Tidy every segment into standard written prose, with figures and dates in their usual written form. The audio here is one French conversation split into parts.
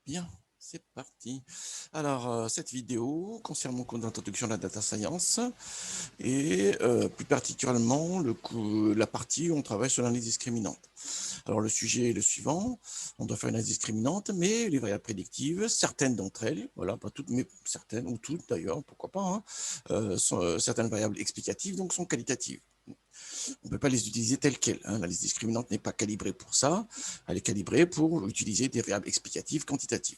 Bien, c'est parti. Alors, cette vidéo concerne mon cours d'introduction à la data science et plus particulièrement la partie où on travaille sur l'analyse discriminante. Alors, le sujet est le suivant. On doit faire une analyse discriminante, mais les variables prédictives, certaines d'entre elles, voilà, pas toutes, mais certaines, ou toutes d'ailleurs, pourquoi pas, hein, certaines variables explicatives, donc sont qualitatives. On ne peut pas les utiliser telles quelles. Hein. L'analyse discriminante n'est pas calibrée pour ça. Elle est calibrée pour utiliser des variables explicatives quantitatives.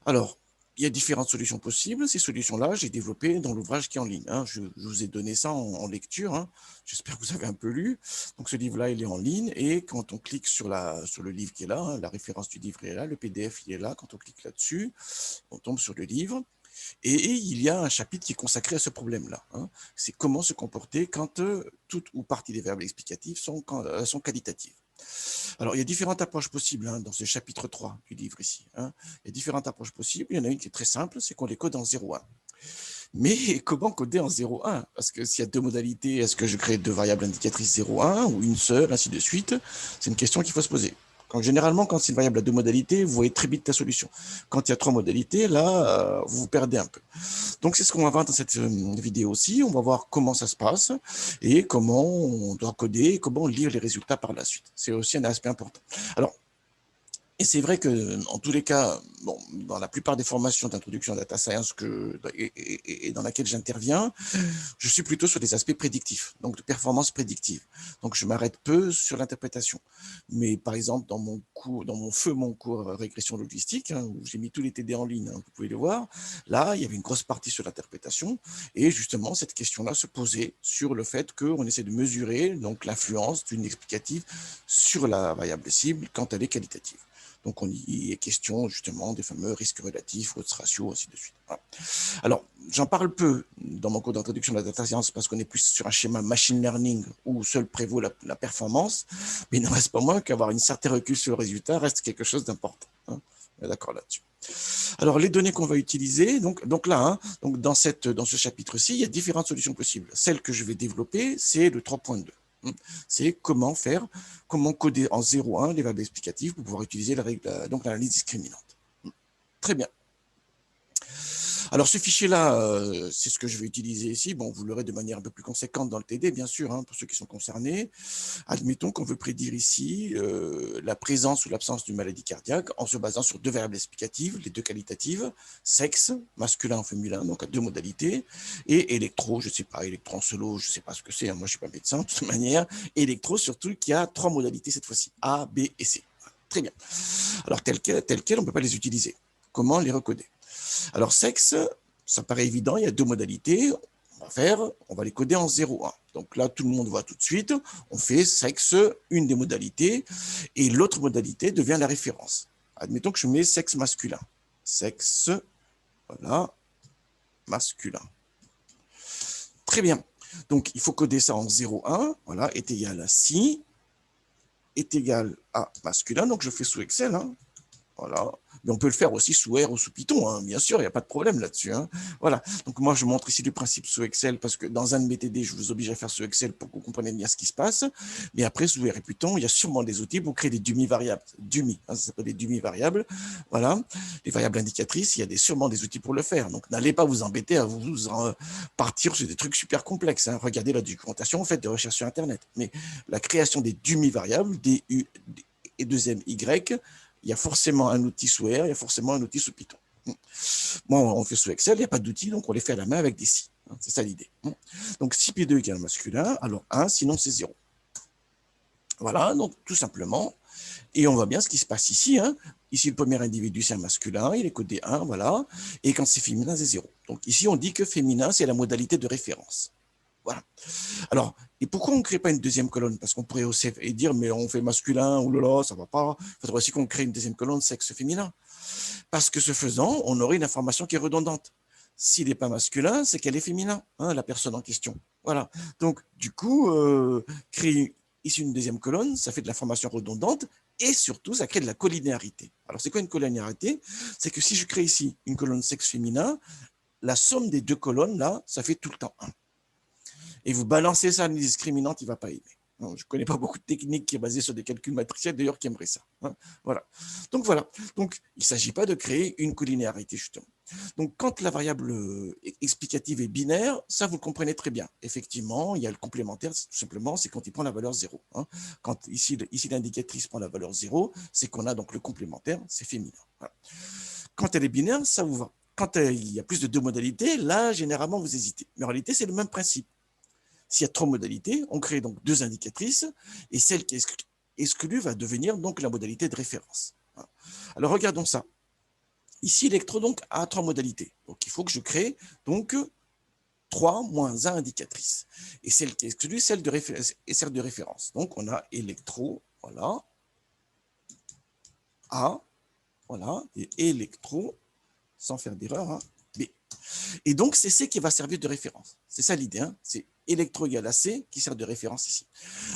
Alors, il y a différentes solutions possibles. Ces solutions-là, j'ai développées dans l'ouvrage qui est en ligne. Hein. Je vous ai donné ça en lecture. Hein. J'espère que vous avez un peu lu. Donc, ce livre-là, il est en ligne. Et quand on clique sur le livre qui est là, hein, la référence du livre est là, le PDF, il est là. Quand on clique là-dessus, on tombe sur le livre. Et il y a un chapitre qui est consacré à ce problème-là. Hein. C'est comment se comporter quand toute ou partie des verbes explicatifs sont qualitatives. Alors, il y a différentes approches possibles hein, dans ce chapitre 3 du livre ici. Hein. Il y a différentes approches possibles. Il y en a une qui est très simple, c'est qu'on les code en 0,1. Mais comment coder en 0,1? Parce que s'il y a deux modalités, est-ce que je crée deux variables indicatrices 0,1 ou une seule, ainsi de suite? C'est une question qu'il faut se poser. Généralement, quand c'est une variable à deux modalités, vous voyez très vite la solution. Quand il y a trois modalités, là, vous vous perdez un peu. Donc, c'est ce qu'on va voir dans cette vidéo aussi. On va voir comment ça se passe et comment on doit coder et comment lire les résultats par la suite. C'est aussi un aspect important. Alors, et c'est vrai que, en tous les cas, bon, dans la plupart des formations d'introduction à la data science et dans laquelle j'interviens, je suis plutôt sur des aspects prédictifs, donc de performance prédictive. Donc, je m'arrête peu sur l'interprétation. Mais par exemple, dans mon cours régression logistique, hein, où j'ai mis tous les TD en ligne, hein, vous pouvez le voir, là, il y avait une grosse partie sur l'interprétation. Et justement, cette question-là se posait sur le fait qu'on essaie de mesurer donc l'influence d'une explicative sur la variable cible quand elle est qualitative. Donc, on y est question justement des fameux risques relatifs, odds ratio, ainsi de suite. Voilà. Alors, j'en parle peu dans mon cours d'introduction à la data science parce qu'on est plus sur un schéma machine learning où seul prévaut la performance, mais il n'en reste pas moins qu'avoir une certaine recul sur le résultat reste quelque chose d'important. Hein. On est d'accord là-dessus. Alors, les données qu'on va utiliser, donc là, hein, donc dans ce chapitre-ci, il y a différentes solutions possibles. Celle que je vais développer, c'est le 3.2. C'est comment coder en 0,1 les variables explicatives pour pouvoir utiliser donc l'analyse discriminante. Très bien. Alors, ce fichier-là, c'est ce que je vais utiliser ici. Bon, vous l'aurez de manière un peu plus conséquente dans le TD, bien sûr, hein, pour ceux qui sont concernés. Admettons qu'on veut prédire ici la présence ou l'absence d'une maladie cardiaque en se basant sur deux variables explicatives, les deux qualitatives, sexe, masculin ou féminin, donc à deux modalités, et électro, je ne sais pas, électron solo, je ne sais pas ce que c'est, hein, moi je ne suis pas médecin, de toute manière, électro surtout qui a trois modalités cette fois-ci, A, B et C. Très bien. Alors, tel quel, on ne peut pas les utiliser. Comment les recoder? Alors, sexe, ça paraît évident, il y a deux modalités. On va les coder en 0,1. Donc là, tout le monde voit tout de suite, on fait sexe, une des modalités, et l'autre modalité devient la référence. Admettons que je mets sexe masculin. Sexe, voilà, masculin. Très bien. Donc, il faut coder ça en 0,1, voilà, est égal à si, est égal à masculin, donc je fais sous Excel, hein. Voilà. Mais on peut le faire aussi sous R ou sous Python, hein. Bien sûr, il n'y a pas de problème là-dessus. Hein. Voilà. Donc moi, je montre ici le principe sous Excel parce que dans un de mes TD, je vous oblige à faire sous Excel pour que vous compreniez bien ce qui se passe. Mais après, sous R et Python, il y a sûrement des outils pour créer des dummy-variables. Dummy, hein, ça s'appelle des dummy-variables. Voilà. Les variables indicatrices, il y a sûrement des outils pour le faire. Donc n'allez pas vous embêter à partir sur des trucs super complexes. Hein. Regardez la documentation, faites des recherches sur Internet. Mais la création des dummy-variables, des U et 2MY, il y a forcément un outil sous R, il y a forcément un outil sous Python. Moi, on fait sous Excel, il n'y a pas d'outil, donc on les fait à la main avec des si. C'est ça l'idée. Donc, si P2 égale masculin, alors 1, sinon c'est 0. Voilà, donc tout simplement. Et on voit bien ce qui se passe ici. Hein. Ici, le premier individu, c'est un masculin, il est codé 1, voilà. Et quand c'est féminin, c'est 0. Donc ici, on dit que féminin, c'est la modalité de référence. Voilà. Alors, et pourquoi on ne crée pas une deuxième colonne? Parce qu'on pourrait aussi dire, mais on fait masculin, oulala, ça ne va pas. Il faudrait aussi qu'on crée une deuxième colonne sexe féminin. Parce que ce faisant, on aurait une information qui est redondante. S'il n'est pas masculin, c'est qu'elle est féminin, hein, la personne en question. Voilà. Donc, du coup, créer ici une deuxième colonne, ça fait de l'information redondante et surtout, ça crée de la collinéarité. Alors, c'est quoi une collinéarité? C'est que si je crée ici une colonne sexe féminin, la somme des deux colonnes, là, ça fait tout le temps 1. Et vous balancez ça à une discriminante, il ne va pas aimer. Je ne connais pas beaucoup de techniques qui est basée sur des calculs matriciels, d'ailleurs, qui aimeraient ça. Voilà. Donc, voilà. Donc, il ne s'agit pas de créer une collinéarité, justement. Donc, quand la variable explicative est binaire, ça, vous le comprenez très bien. Effectivement, il y a le complémentaire, tout simplement, c'est quand il prend la valeur 0. Quand ici l'indicatrice prend la valeur 0, c'est qu'on a donc le complémentaire, c'est féminin. Voilà. Quand elle est binaire, ça vous va. Quand il y a plus de 2 modalités, là, généralement, vous hésitez. Mais en réalité, c'est le même principe. S'il y a 3 modalités, on crée donc 2 indicatrices, et celle qui est exclue va devenir donc la modalité de référence. Alors, regardons ça. Ici, l'électro donc a 3 modalités. Donc, il faut que je crée donc 3 moins 1 indicatrice. Et celle qui est exclue, celle de référence. Donc, on a électro, voilà, A, voilà, et électro, sans faire d'erreur, B. Et donc, c'est C qui va servir de référence. C'est ça l'idée, c'est électro égale à C qui sert de référence ici.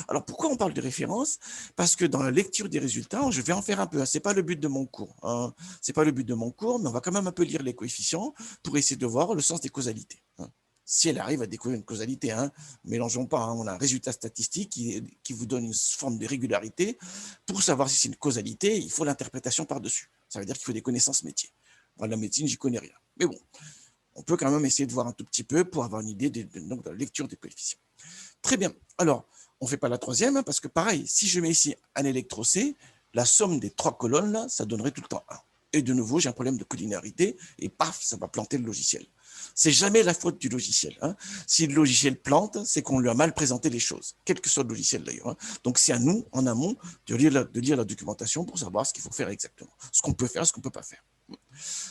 Alors, pourquoi on parle de référence? Parce que dans la lecture des résultats, je vais en faire un peu. Ce n'est pas le but de mon cours. Ce n'est pas le but de mon cours, mais on va quand même un peu lire les coefficients pour essayer de voir le sens des causalités. Si elle arrive à découvrir une causalité, mélangeons pas, on a un résultat statistique qui vous donne une forme de régularité. Pour savoir si c'est une causalité, il faut l'interprétation par-dessus. Ça veut dire qu'il faut des connaissances métiers. Dans la médecine, j'y connais rien. Mais bon, on peut quand même essayer de voir un tout petit peu pour avoir une idée donc, de la lecture des coefficients. Très bien. Alors, on ne fait pas la troisième, parce que pareil, si je mets ici un électro C, la somme des 3 colonnes, là, ça donnerait tout le temps 1. Et de nouveau, j'ai un problème de collinéarité, et paf, ça va planter le logiciel. C'est jamais la faute du logiciel. Si le logiciel plante, c'est qu'on lui a mal présenté les choses, quel que soit le logiciel d'ailleurs. Donc, c'est à nous, en amont, de lire la documentation pour savoir ce qu'il faut faire exactement, ce qu'on peut faire, ce qu'on ne peut pas faire.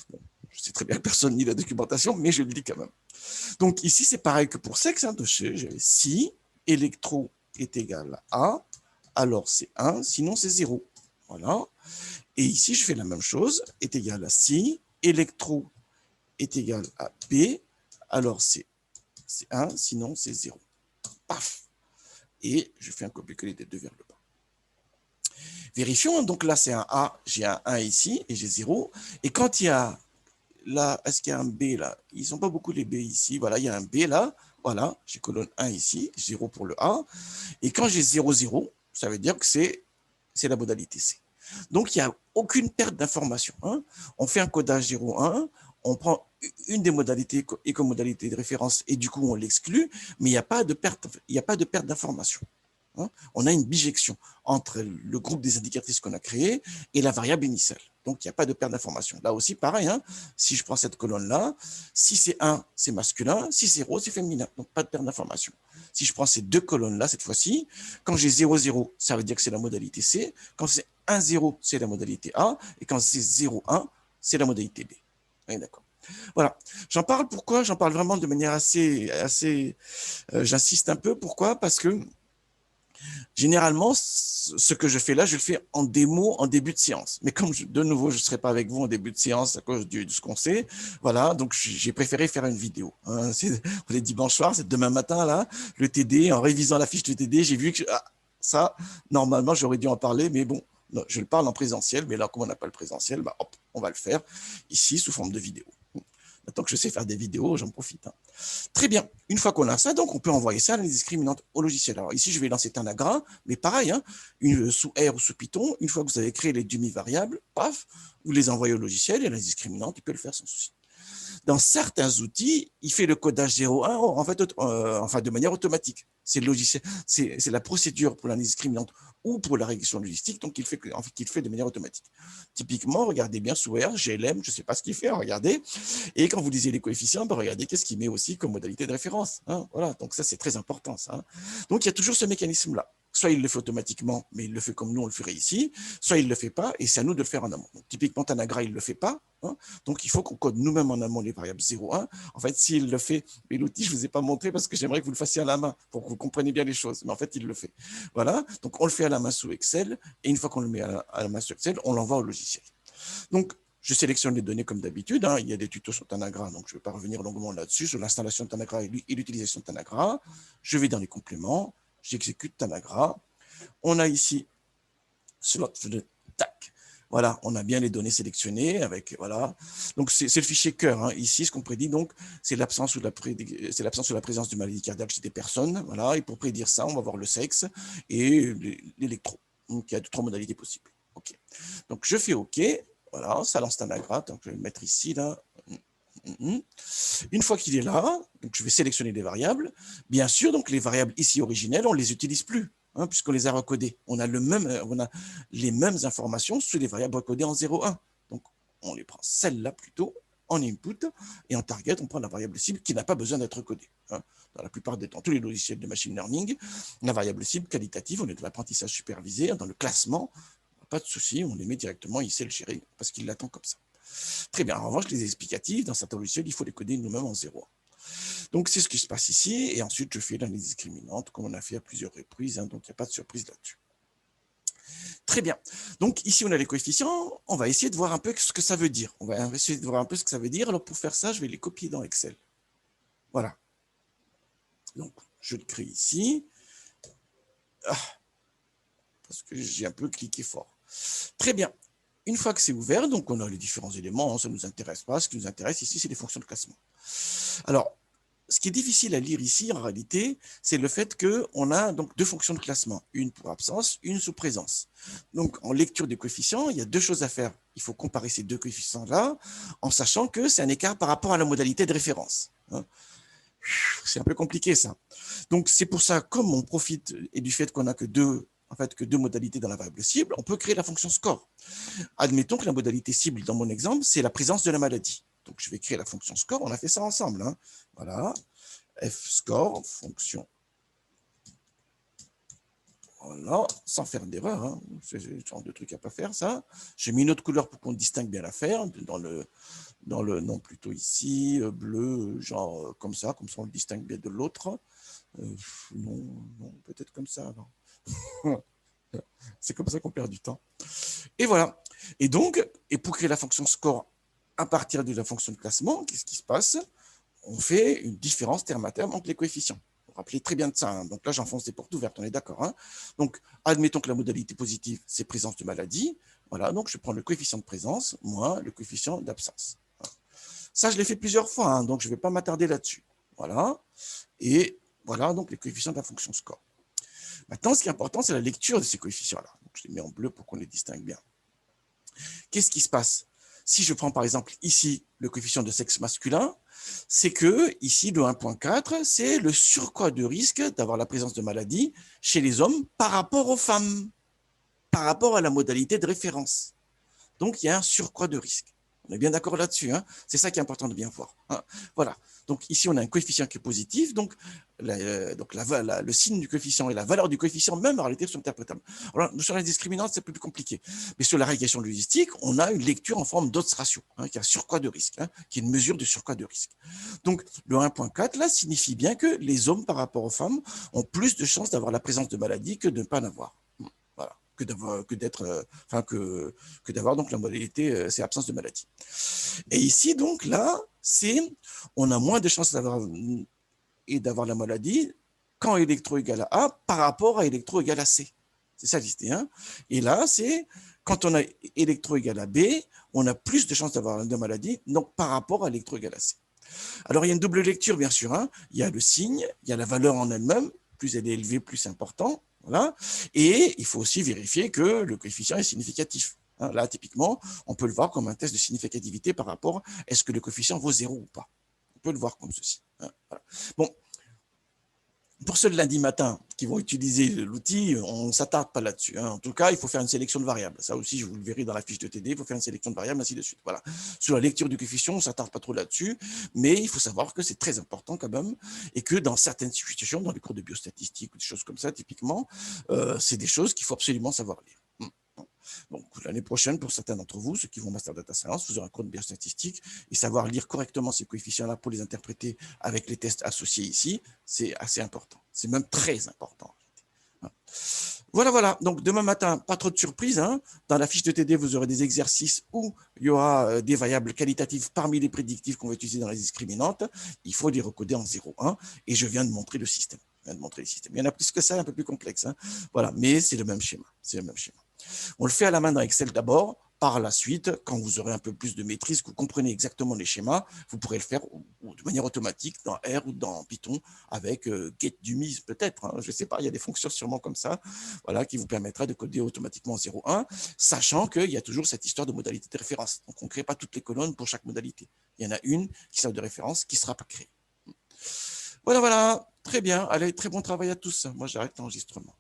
Bon, je sais très bien que personne ne lit la documentation, mais je le dis quand même. Donc, ici, c'est pareil que pour sexe. Si électro est égal à A, alors c'est 1, sinon c'est 0. Voilà. Et ici, je fais la même chose, est égal à si électro est égal à B, alors c'est 1, sinon c'est 0. Paf. Et je fais un copier-coller des deux vers le bas. Vérifions, donc là c'est un A, j'ai un 1 ici, et j'ai 0. Et quand il y a là, est-ce qu'il y a un B là? Ils ne sont pas beaucoup les B ici. Voilà, il y a un B là. Voilà, j'ai colonne 1 ici, 0 pour le A. Et quand j'ai 0, 0, ça veut dire que c'est la modalité C. Donc, il n'y a aucune perte d'information. On fait un codage 0, 1, on prend une des modalités écomodalités de référence et du coup, on l'exclut, mais il n'y a pas de perte d'information. On a une bijection entre le groupe des indicatrices qu'on a créé et la variable initiale. Donc, il n'y a pas de perte d'information. Là aussi, pareil, si je prends cette colonne-là, si c'est 1, c'est masculin, si c'est 0, c'est féminin. Donc, pas de perte d'information. Si je prends ces deux colonnes-là, cette fois-ci, quand j'ai 0, 0, ça veut dire que c'est la modalité C. Quand c'est 1, 0, c'est la modalité A. Et quand c'est 0, 1, c'est la modalité B. Oui, d'accord. Voilà. J'en parle pourquoi? J'en parle vraiment de manière assez j'insiste un peu. Pourquoi? Parce que généralement, ce que je fais là, je le fais en démo, en début de séance. Mais comme de nouveau, je ne serai pas avec vous en début de séance à cause de ce qu'on sait, voilà, donc j'ai préféré faire une vidéo. On est dimanche soir, c'est demain matin, là, le TD, en révisant la fiche de TD, j'ai vu que ça, normalement, j'aurais dû en parler, mais bon, non, je le parle en présentiel, mais là, comme on n'a pas le présentiel, hop, on va le faire ici sous forme de vidéo. Maintenant que je sais faire des vidéos, j'en profite. Très bien. Une fois qu'on a ça, donc on peut envoyer ça à l'analyse discriminante au logiciel. Alors ici, je vais lancer Tanagra, mais pareil, sous R ou sous Python, une fois que vous avez créé les demi-variables, paf, vous les envoyez au logiciel et l'analyse discriminante, il peut le faire sans souci. Dans certains outils, il fait le codage 0.1 en fait, enfin, de manière automatique. C'est le logiciel, c'est la procédure pour l'analyse discriminante ou pour la régression logistique, donc il fait de manière automatique. Typiquement, regardez bien sous R, GLM, je ne sais pas ce qu'il fait, regardez. Et quand vous lisez les coefficients, regardez qu'est-ce qu'il met aussi comme modalité de référence. Voilà, donc ça c'est très important. Ça. Donc il y a toujours ce mécanisme-là. Soit il le fait automatiquement, mais il le fait comme nous on le ferait ici, soit il ne le fait pas, et c'est à nous de le faire en amont. Donc, typiquement, Tanagra, il ne le fait pas, donc il faut qu'on code nous-mêmes en amont les variables 0, 1. En fait, s'il le fait, mais l'outil, je ne vous ai pas montré parce que j'aimerais que vous le fassiez à la main pour que vous compreniez bien les choses, mais en fait, il le fait. Voilà, donc on le fait à la main sous Excel, et une fois qu'on le met à la main sous Excel, on l'envoie au logiciel. Donc, je sélectionne les données comme d'habitude. Il y a des tutos sur Tanagra, donc je ne vais pas revenir longuement là-dessus, sur l'installation de Tanagra et l'utilisation de Tanagra. Je vais dans les compléments, j'exécute Tanagra. On a ici, tac, Voilà, on a bien les données sélectionnées avec, voilà. Donc, c'est le fichier cœur. Hein. Ici, ce qu'on prédit, donc, c'est l'absence ou la présence de maladie cardiaque chez des personnes. Voilà, et pour prédire ça, on va voir le sexe et l'électro. Donc, il y a 3 modalités possibles. OK. Donc, je fais OK. Voilà, ça lance Tanagra. Donc, je vais le mettre ici, là. Une fois qu'il est là, donc je vais sélectionner les variables. Bien sûr, donc les variables ici originelles, on ne les utilise plus, hein, puisqu'on les a recodées. On a les mêmes informations sur les variables recodées en 0,1. Donc, on les prend celle-là plutôt en input, et en target, on prend la variable cible qui n'a pas besoin d'être codée. Hein. Dans la plupart des temps, tous les logiciels de machine learning, la variable cible qualitative, on est dans l'apprentissage supervisé, dans le classement, pas de souci, on les met directement, il sait le gérer, parce qu'il l'attend comme ça. Très bien. En revanche, les explicatifs, dans certains logiciels, il faut les coder nous-mêmes en 0. Donc, c'est ce qui se passe ici. Et ensuite, je fais l'analyse discriminante, comme on a fait à plusieurs reprises. Hein, donc, il n'y a pas de surprise là-dessus. Très bien. Donc, ici, on a les coefficients. On va essayer de voir un peu ce que ça veut dire. On va essayer de voir un peu ce que ça veut dire. Alors, pour faire ça, je vais les copier dans Excel. Voilà. Donc, je le crée ici. Ah, parce que j'ai un peu cliqué fort. Très bien. Une fois que c'est ouvert, donc on a les différents éléments, hein, ça ne nous intéresse pas. Ce qui nous intéresse ici, c'est les fonctions de classement. Alors, ce qui est difficile à lire ici, en réalité, c'est le fait qu'on a donc 2 fonctions de classement, une pour absence, une sous présence. Donc, en lecture des coefficients, il y a 2 choses à faire. Il faut comparer ces 2 coefficients-là, en sachant que c'est un écart par rapport à la modalité de référence. C'est un peu compliqué, ça. Donc, c'est pour ça, comme on profite et du fait qu'on n'a que deux modalités dans la variable cible, on peut créer la fonction score. Admettons que la modalité cible, dans mon exemple, c'est la présence de la maladie. Donc, je vais créer la fonction score. On a fait ça ensemble. Hein. Voilà. F-score, fonction. Voilà, sans faire d'erreur. Hein. C'est le genre de truc à ne pas faire, ça. J'ai mis une autre couleur pour qu'on distingue bien l'affaire. Dans le nom plutôt ici, bleu, genre comme ça on le distingue bien de l'autre. Non, peut-être comme ça. C'est comme ça qu'on perd du temps. Et voilà. Et donc, pour créer la fonction score à partir de la fonction de classement, qu'est-ce qui se passe? On fait une différence terme à terme entre les coefficients. Vous vous rappelez très bien de ça. Hein. Donc là, j'enfonce des portes ouvertes, on est d'accord. Hein. Donc, admettons que la modalité positive, c'est présence de maladie. Voilà, donc je prends le coefficient de présence, moins le coefficient d'absence. Ça, je l'ai fait plusieurs fois, hein, donc je ne vais pas m'attarder là-dessus. Voilà. Et voilà, donc les coefficients de la fonction score. Maintenant, ce qui est important, c'est la lecture de ces coefficients-là. Je les mets en bleu pour qu'on les distingue bien. Qu'est-ce qui se passe? Si je prends par exemple ici le coefficient de sexe masculin, c'est que ici le 1.4, c'est le surcroît de risque d'avoir la présence de maladie chez les hommes par rapport aux femmes, par rapport à la modalité de référence. Donc il y a un surcroît de risque. On est bien d'accord là-dessus. Hein. C'est ça qui est important de bien voir. Hein. Voilà. Donc ici, on a un coefficient qui est positif. Donc, le signe du coefficient et la valeur du coefficient, même en réalité, sont interprétables. Alors, sur la discriminante, c'est plus compliqué. Mais sur la régression logistique, on a une lecture en forme d'odds ratio, hein, qui est un surcroît de risque, hein, qui est une mesure de surcroît de risque. Donc, le 1.4, là, signifie bien que les hommes, par rapport aux femmes, ont plus de chances d'avoir la présence de maladie que de ne pas en avoir. Voilà. Que d'avoir donc la modalité, c'est absence de maladie. Et ici, donc, là, on a moins de chances d'avoir la maladie quand électro égale à A par rapport à électro égale à C. C'est ça l'idée. Hein. Et là, c'est quand on a électro égale à B, on a plus de chances d'avoir la maladie, donc par rapport à électro égale à C. Alors, il y a une double lecture, bien sûr. Hein. Il y a le signe, il y a la valeur en elle-même. Plus elle est élevée, plus c'est important. Voilà. Et il faut aussi vérifier que le coefficient est significatif. Hein, là, typiquement, on peut le voir comme un test de significativité par rapport à est-ce que le coefficient vaut 0 ou pas. On peut le voir comme ceci. Hein, voilà. Bon, pour ceux de lundi matin qui vont utiliser l'outil, on ne s'attarde pas là-dessus. Hein. En tout cas, il faut faire une sélection de variables. Ça aussi, je vous le verrai dans la fiche de TD, il faut faire une sélection de variables, ainsi de suite. Voilà. Sur la lecture du coefficient, on ne s'attarde pas trop là-dessus, mais il faut savoir que c'est très important quand même, et que dans certaines situations, dans les cours de biostatistique ou des choses comme ça, typiquement, c'est des choses qu'il faut absolument savoir lire. Donc, l'année prochaine, pour certains d'entre vous, ceux qui vont Master Data Science, vous aurez un cours de biostatistique et savoir lire correctement ces coefficients-là pour les interpréter avec les tests associés ici, c'est assez important. C'est même très important. Voilà, voilà. Donc, demain matin, pas trop de surprises. Hein. Dans la fiche de TD, vous aurez des exercices où il y aura des variables qualitatives parmi les prédictives qu'on va utiliser dans les discriminantes. Il faut les recoder en 0,1 et je viens de montrer le système. Il y en a plus que ça, un peu plus complexe. Hein. Voilà, mais c'est le même schéma. C'est le même schéma. On le fait à la main dans Excel d'abord Par la suite, quand vous aurez un peu plus de maîtrise, que vous comprenez exactement les schémas, vous pourrez le faire de manière automatique dans R ou dans Python avec get_do_me peut-être. Hein, je ne sais pas, il y a des fonctions sûrement comme ça, voilà, qui vous permettra de coder automatiquement 0,1, sachant qu'il y a toujours cette histoire de modalité de référence. Donc, on ne crée pas toutes les colonnes pour chaque modalité. Il y en a une qui sert de référence qui ne sera pas créée. Voilà, voilà. Très bien. Allez, très bon travail à tous. Moi, j'arrête l'enregistrement.